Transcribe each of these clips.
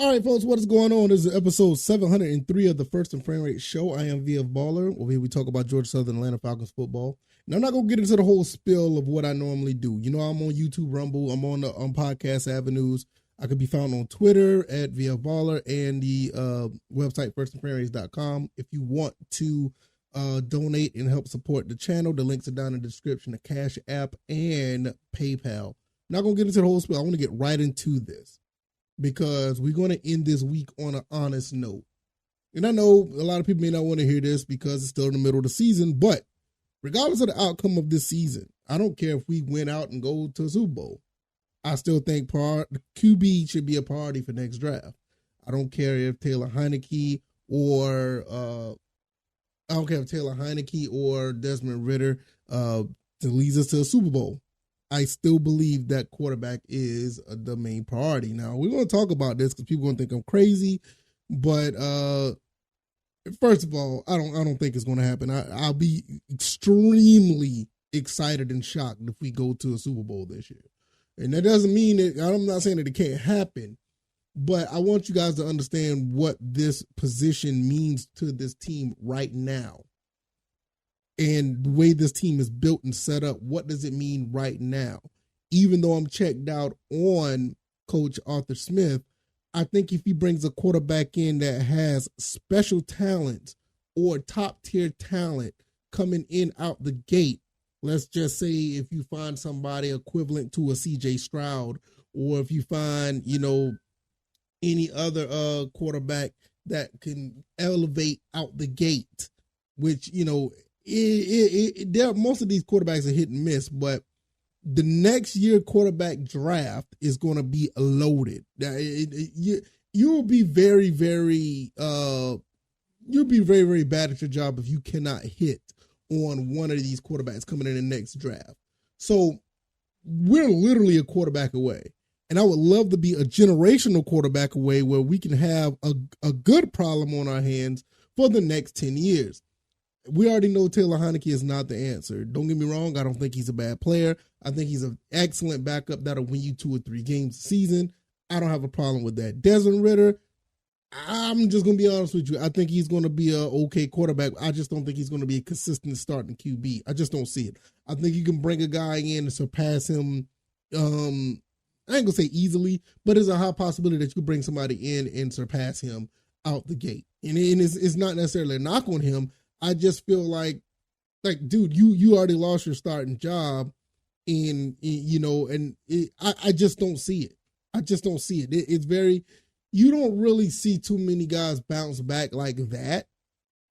All right, folks, what is going on? This is episode 703 of the First and Frame Rate Show. I am VF Baller. Over here we talk about Georgia Southern Atlanta Falcons football. Now, I'm not going to get into the whole spiel of what I normally do. You know, I'm on YouTube, Rumble. I'm on the podcast avenues. I could be found on Twitter at VF Baller and the website firstandframerates.com. If you want to donate and help support the channel, the links are down in the description, the Cash App and PayPal. Not going to get into the whole spiel. I want to get right into this, because we're going to end this week on an honest note. And I know a lot of people may not want to hear this because it's still in the middle of the season, but regardless of the outcome of this season, I don't care if we win out and go to a Super Bowl. I still think QB should be a priority for next draft. I don't care if Taylor Heineke or Desmond Ridder leads us to a Super Bowl. I still believe that quarterback is the main priority. Now, we're going to talk about this because people are going to think I'm crazy, but first of all, I don't think it's going to happen. I'll be extremely excited and shocked if we go to a Super Bowl this year. And that doesn't mean that I'm not saying that it can't happen, but I want you guys to understand what this position means to this team right now. And the way this team is built and set up, what does it mean right now? Even though I'm checked out on Coach Arthur Smith, I think if he brings a quarterback in that has special talent or top-tier talent coming in out the gate, let's just say if you find somebody equivalent to a CJ Stroud, or if you find, any other quarterback that can elevate out the gate, which, most of these quarterbacks are hit and miss, but the next year quarterback draft is going to be loaded. You'll be very, very bad at your job if you cannot hit on one of these quarterbacks coming in the next draft. So we're literally a quarterback away. And I would love to be a generational quarterback away where we can have a good problem on our hands for the next 10 years. We already know Taylor Heineke is not the answer. Don't get me wrong. I don't think he's a bad player. I think he's an excellent backup that'll win you 2 or 3 games a season. I don't have a problem with that. Desmond Ridder, I'm just going to be honest with you. I think he's going to be an okay quarterback. I just don't think he's going to be a consistent starting QB. I just don't see it. I think you can bring a guy in and surpass him. I ain't going to say easily, but there's a high possibility that you can bring somebody in and surpass him out the gate. And it's not necessarily a knock on him. I just feel like, dude, you already lost your starting job, and I just don't see it. I just don't see it. It's very, you don't really see too many guys bounce back like that.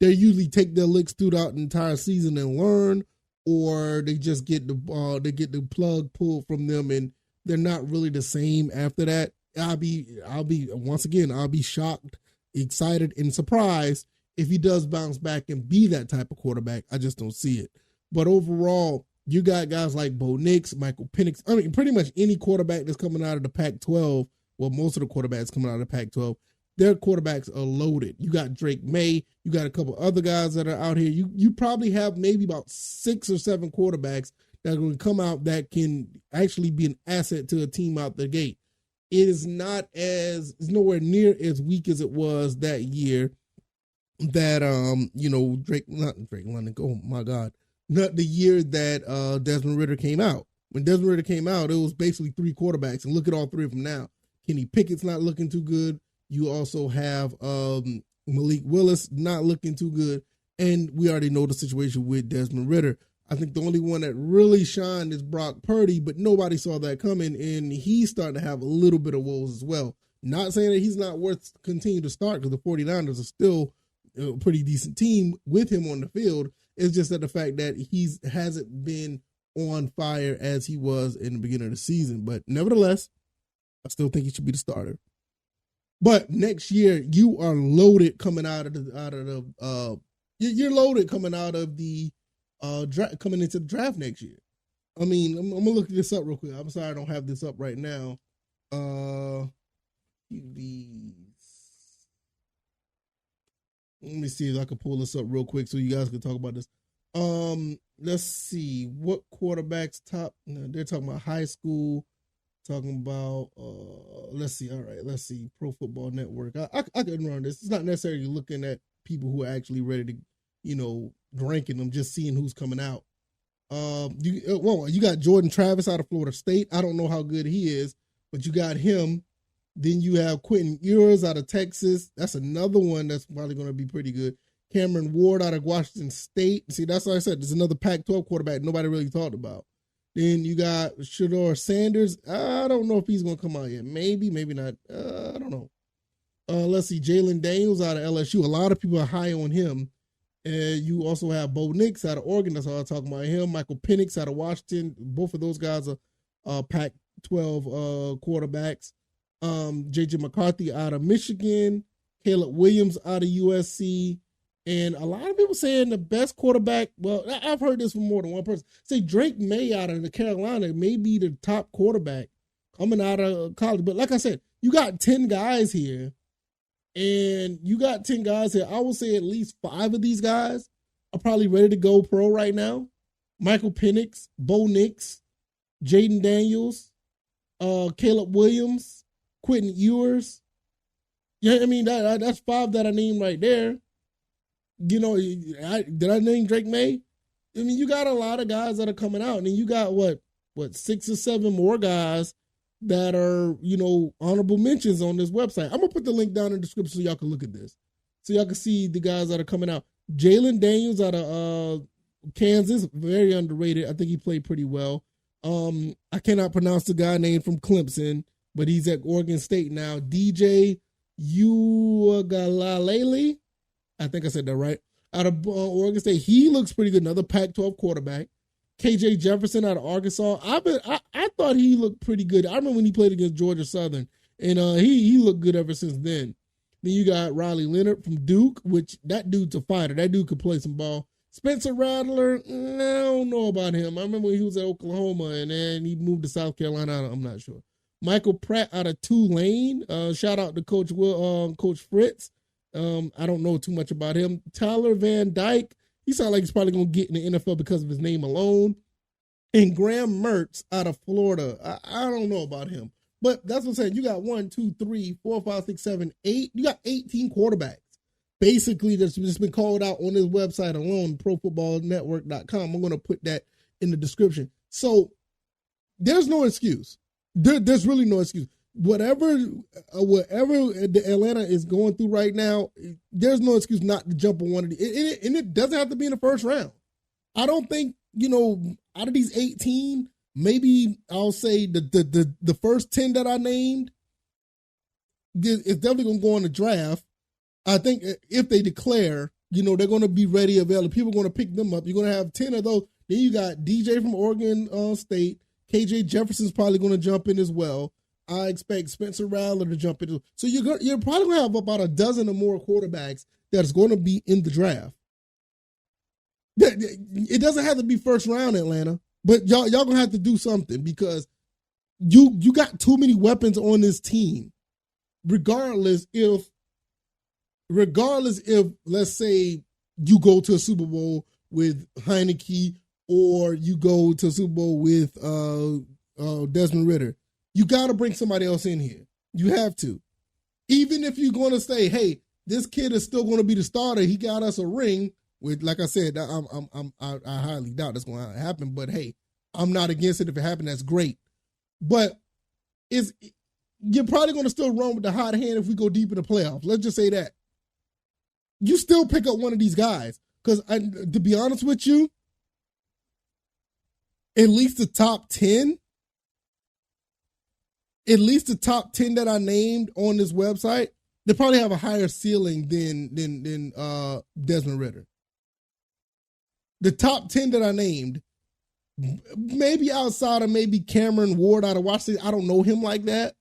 They usually take their licks throughout the entire season and learn, or they just get the plug pulled from them, and they're not really the same after that. I'll be shocked, excited, and surprised if he does bounce back and be that type of quarterback. I just don't see it. But overall, you got guys like Bo Nix, Michael Penix. I mean, pretty much any quarterback that's coming out of the Pac-12, well, most of the quarterbacks coming out of the Pac-12, their quarterbacks are loaded. You got Drake May. You got a couple other guys that are out here. You probably have maybe about 6 or 7 quarterbacks that are going to come out that can actually be an asset to a team out the gate. It's nowhere near as weak as it was that year that not Drake London. Oh my God. Not the year that Desmond Ridder came out. When Desmond Ridder came out, it was basically 3 quarterbacks, and look at all 3 of them now. Kenny Pickett's not looking too good. You also have Malik Willis not looking too good, and we already know the situation with Desmond Ridder. I think the only one that really shined is Brock Purdy, but nobody saw that coming, and he's starting to have a little bit of woes as well. Not saying that he's not worth continuing to start, because the 49ers are still a pretty decent team with him on the field. It's just that the fact that he hasn't been on fire as he was in the beginning of the season. But nevertheless, I still think he should be the starter. But next year, you are loaded coming out of the you're loaded coming out of the coming into the draft next year. I mean, I'm gonna look this up real quick. I'm sorry I don't have this up right now. Let me see if I can pull this up real quick so you guys can talk about this. Let's see what quarterbacks top. No, they're talking about high school Talking about, let's see. All right, let's see. Pro Football Network. I can run this. It's not necessarily looking at people who are actually ready to, ranking them, just seeing who's coming out. You got Jordan Travis out of Florida State. I don't know how good he is, but you got him. Then you have Quentin Ewers out of Texas. That's another one that's probably going to be pretty good. Cameron Ward out of Washington State. See, that's what I said. There's another Pac-12 quarterback nobody really talked about. Then you got Shedeur Sanders. I don't know if he's going to come out yet. Maybe, maybe not. I don't know. Let's see. Jalen Daniels out of LSU. A lot of people are high on him. And you also have Bo Nix out of Oregon. That's all I'm talking about him. Michael Penix out of Washington. Both of those guys are Pac-12 quarterbacks. J.J. McCarthy out of Michigan. Caleb Williams out of USC. And a lot of people saying the best quarterback, well, I've heard this from more than one person, say Drake May out of the Carolina may be the top quarterback coming out of college. But like I said, you got 10 guys here. And you got 10 guys here. I would say at least 5 of these guys are probably ready to go pro right now. Michael Penix, Bo Nix, Jaden Daniels, Caleb Williams, Quentin Ewers. Yeah, I mean, that's 5 that I named right there. Did I name Drake May? I mean, you got a lot of guys that are coming out. And then you got, what 6 or 7 more guys that are, honorable mentions on this website. I'm going to put the link down in the description so y'all can look at this. So y'all can see the guys that are coming out. Jalen Daniels out of Kansas, very underrated. I think he played pretty well. I cannot pronounce the guy name from Clemson, but he's at Oregon State now. DJ Uiagalelei, I think I said that right, out of Oregon State. He looks pretty good. Another Pac-12 quarterback. KJ Jefferson out of Arkansas. I thought he looked pretty good. I remember when he played against Georgia Southern, and he looked good ever since then. Then you got Riley Leonard from Duke, which that dude's a fighter. That dude could play some ball. Spencer Rattler, I don't know about him. I remember when he was at Oklahoma, and then he moved to South Carolina. I'm not sure. Michael Pratt out of Tulane. Shout out to Coach Fritz. I don't know too much about him. Tyler Van Dyke. He sounds like he's probably going to get in the NFL because of his name alone. And Graham Mertz out of Florida. I don't know about him. But that's what I'm saying. You got 1, 2, 3, 4, 5, 6, 7, 8. You got 18 quarterbacks. Basically, that's just been called out on this website alone, profootballnetwork.com. I'm going to put that in the description. So there's no excuse. There's really no excuse. Whatever the Atlanta is going through right now, there's no excuse not to jump on one of these. And it doesn't have to be in the first round. I don't think, out of these 18, maybe I'll say the first 10 that I named is definitely going to go in the draft. I think if they declare, they're going to be ready, available. People are going to pick them up. You're going to have 10 of those. Then you got DJ from Oregon State. KJ Jefferson's probably going to jump in as well. I expect Spencer Rattler to jump in. So you're probably going to have about a dozen or more quarterbacks that's going to be in the draft. It doesn't have to be first round, Atlanta, but y'all going to have to do something because you got too many weapons on this team. Regardless if let's say you go to a Super Bowl with Heineke or you go to a Super Bowl with Desmond Ridder. You got to bring somebody else in here. You have to. Even if you're going to say, hey, this kid is still going to be the starter. He got us a ring. With, like I said, I highly doubt that's going to happen. But, hey, I'm not against it. If it happened, that's great. But you're probably going to still run with the hot hand if we go deep in the playoffs. Let's just say that. You still pick up one of these guys. Because, to be honest with you, at least the top 10 that I named on this website, they probably have a higher ceiling than Desmond Ridder. The top 10 that I named, maybe outside of maybe Cameron Ward out of Washington, I don't know him like that.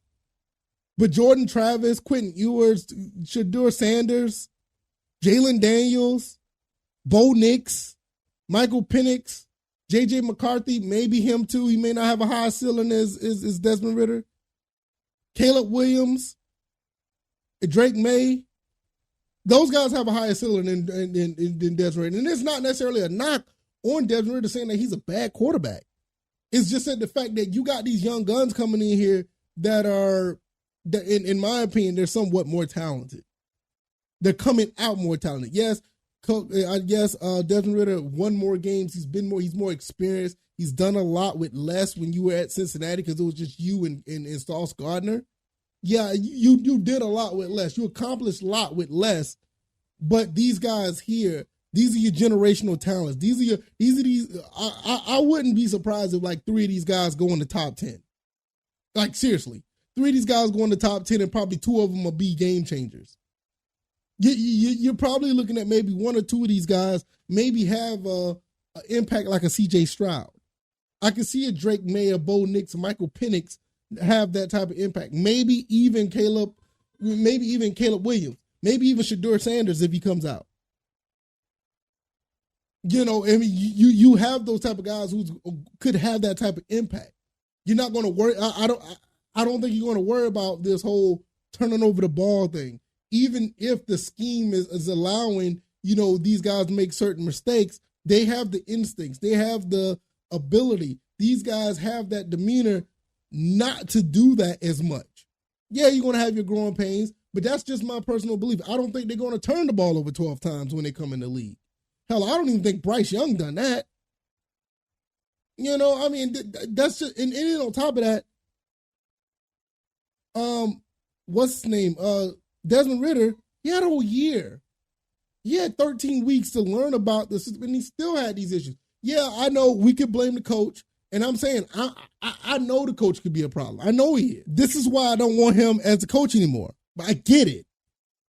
But Jordan Travis, Quentin Ewers, Shedeur Sanders, Jalen Daniels, Bo Nix, Michael Penix, J.J. McCarthy, maybe him too. He may not have a high ceiling as Desmond Ridder. Caleb Williams, Drake May, those guys have a higher ceiling than Desmond Ridder. And it's not necessarily a knock on Desmond Ridder saying that he's a bad quarterback. It's just that the fact that you got these young guns coming in here that are, that in my opinion, they're somewhat more talented. They're coming out more talented. Yes, I guess Desmond Ridder won more games. He's more experienced. He's done a lot with less when you were at Cincinnati because it was just you and Sauce Gardner. Yeah, you did a lot with less. You accomplished a lot with less. But these guys here, these are your generational talents. I wouldn't be surprised if like 3 of these guys go in the top 10. Like seriously, 3 of these guys go in the top 10 and probably 2 of them will be game changers. You're probably looking at maybe 1 or 2 of these guys maybe have an impact like a C.J. Stroud. I can see a Drake May, a Bo Nix, Michael Penix have that type of impact. Maybe even Caleb Williams. Maybe even Shedeur Sanders if he comes out. You know, I mean, you have those type of guys who could have that type of impact. You're not going to worry. I don't think you're going to worry about this whole turning over the ball thing. Even if the scheme is allowing, you know, these guys to make certain mistakes, they have the instincts. They have the ability. These guys have that demeanor not to do that as much. Yeah, you're going to have your growing pains, but that's just my personal belief. I don't think they're going to turn the ball over 12 times when they come in the league. Hell, I don't even think Bryce Young done that. You know, I mean, that's just, and on top of that, what's his name? Desmond Ridder, he had a whole year. He had 13 weeks to learn about the system, and he still had these issues. Yeah, I know we could blame the coach, and I'm saying I know the coach could be a problem. I know he is. This is why I don't want him as a coach anymore. But I get it.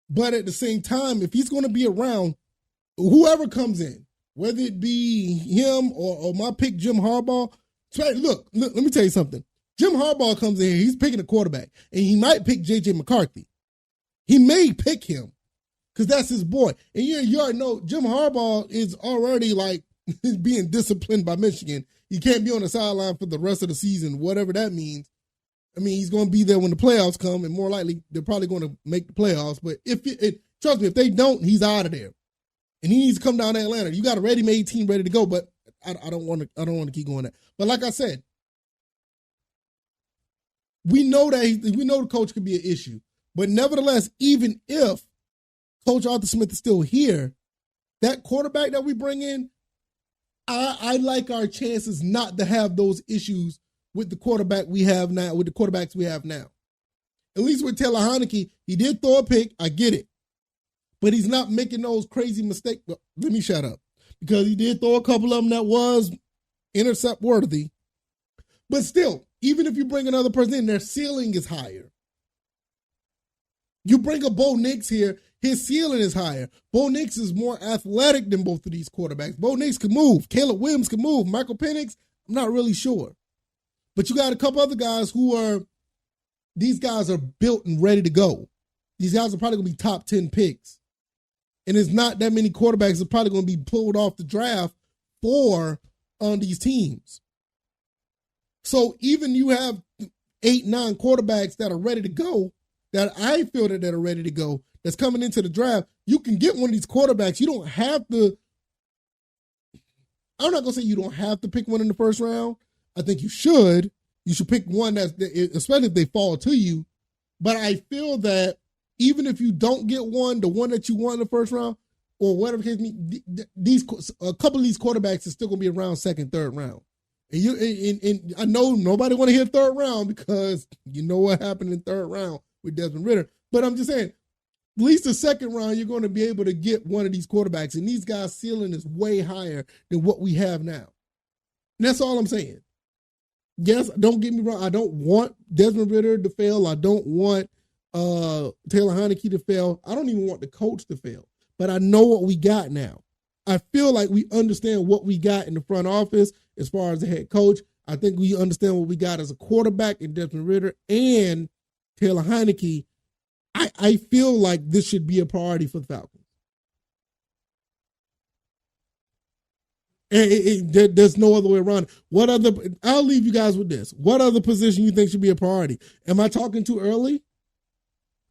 But at the same time, if he's going to be around, whoever comes in, whether it be him or my pick, Jim Harbaugh, look, let me tell you something. Jim Harbaugh comes in here, he's picking a quarterback, and he might pick J.J. McCarthy. He may pick him because that's his boy. And you already know Jim Harbaugh is already like being disciplined by Michigan. He can't be on the sideline for the rest of the season, whatever that means. I mean, he's going to be there when the playoffs come, and more likely they're probably going to make the playoffs. But trust me, if they don't, he's out of there, and he needs to come down to Atlanta. You got a ready-made team ready to go, but I don't want to keep going there. But like I said, we know the coach could be an issue. But nevertheless, even if Coach Arthur Smith is still here, that quarterback that we bring in, I like our chances not to have those issues with the quarterback we have now, with the quarterbacks we have now. At least with Taylor Heinicke, he did throw a pick. I get it. But he's not making those crazy mistakes. Well, let me shut up. Because he did throw a couple of them that was intercept worthy. But still, even if you bring another person in, their ceiling is higher. You bring a Bo Nix here, his ceiling is higher. Bo Nix is more athletic than both of these quarterbacks. Bo Nix can move. Caleb Williams can move. Michael Penix, I'm not really sure. But you got a couple other guys these guys are built and ready to go. These guys are probably going to be top 10 picks. And there's not that many quarterbacks that are probably going to be pulled off the draft for on these teams. So even you have 8, 9 quarterbacks that are ready to go, that I feel that are ready to go, that's coming into the draft, you can get one of these quarterbacks. You don't have to, I'm not going to say you don't have to pick one in the first round. I think you should. You should pick one that's, especially if they fall to you. But I feel that even if you don't get one, the one that you want in the first round, or whatever case, a couple of these quarterbacks are still going to be around second, third round. And I know nobody want to hear third round because you know what happened in third round with Desmond Ridder. But I'm just saying, at least the second round, you're going to be able to get one of these quarterbacks. And these guys' ceiling is way higher than what we have now. And that's all I'm saying. Yes, don't get me wrong. I don't want Desmond Ridder to fail. I don't want Taylor Heinicke to fail. I don't even want the coach to fail. But I know what we got now. I feel like we understand what we got in the front office as far as the head coach. I think we understand what we got as a quarterback in Desmond Ridder and Taylor Heinicke. I feel like this should be a priority for the Falcons. And there's no other way around it. I'll leave you guys with this. What other position you think should be a priority? Am I talking too early?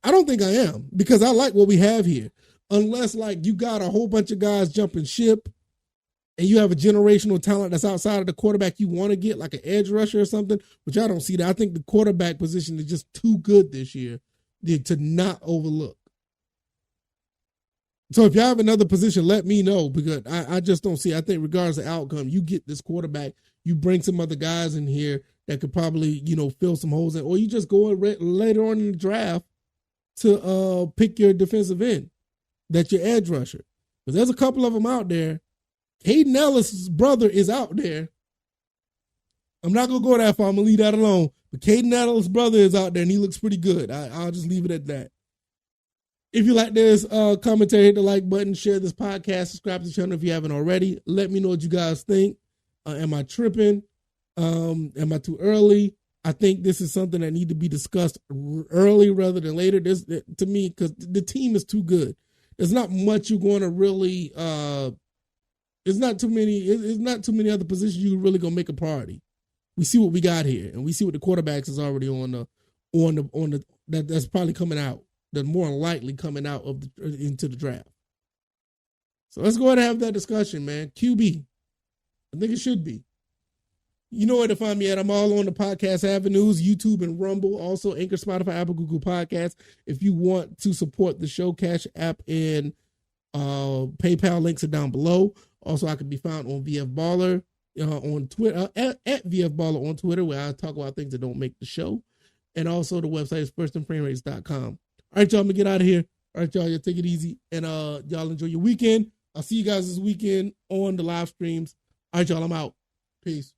I don't think I am, because I like what we have here. Unless, like, you got a whole bunch of guys jumping ship and you have a generational talent that's outside of the quarterback you want to get, like an edge rusher or something, which I don't see that. I think the quarterback position is just too good this year to not overlook. So if you have another position, let me know, because I just don't see. I think regardless of outcome, you get this quarterback, you bring some other guys in here that could probably, fill some holes in, or you just go later on in the draft to pick your defensive end, that's your edge rusher. Because there's a couple of them out there. Hayden Ellis' brother is out there. I'm not going to go that far. I'm going to leave that alone. But Caden Ellis' brother is out there, and he looks pretty good. I'll just leave it at that. If you like this commentary, hit the like button, share this podcast, subscribe to the channel if you haven't already. Let me know what you guys think. Am I tripping? Am I too early? I think this is something that need to be discussed early rather than later. This, to me, because the team is too good. There's not much you're going to really. It's not too many other positions you really gonna make a priority. We see what we got here, and we see what the quarterbacks is already on the that's probably coming out. That's more likely coming out into the draft. So let's go ahead and have that discussion, man. QB, I think it should be. You know where to find me at. I'm all on the podcast avenues, YouTube and Rumble, also Anchor, Spotify, Apple, Google Podcasts. If you want to support the show, Cash App and PayPal links are down below. Also, I can be found on VF Baller on Twitter, at VF Baller on Twitter, where I talk about things that don't make the show. And also the website is firstandframerates.com. All right, y'all, I'm going to get out of here. All right, y'all take it easy. And y'all enjoy your weekend. I'll see you guys this weekend on the live streams. All right, y'all, I'm out. Peace.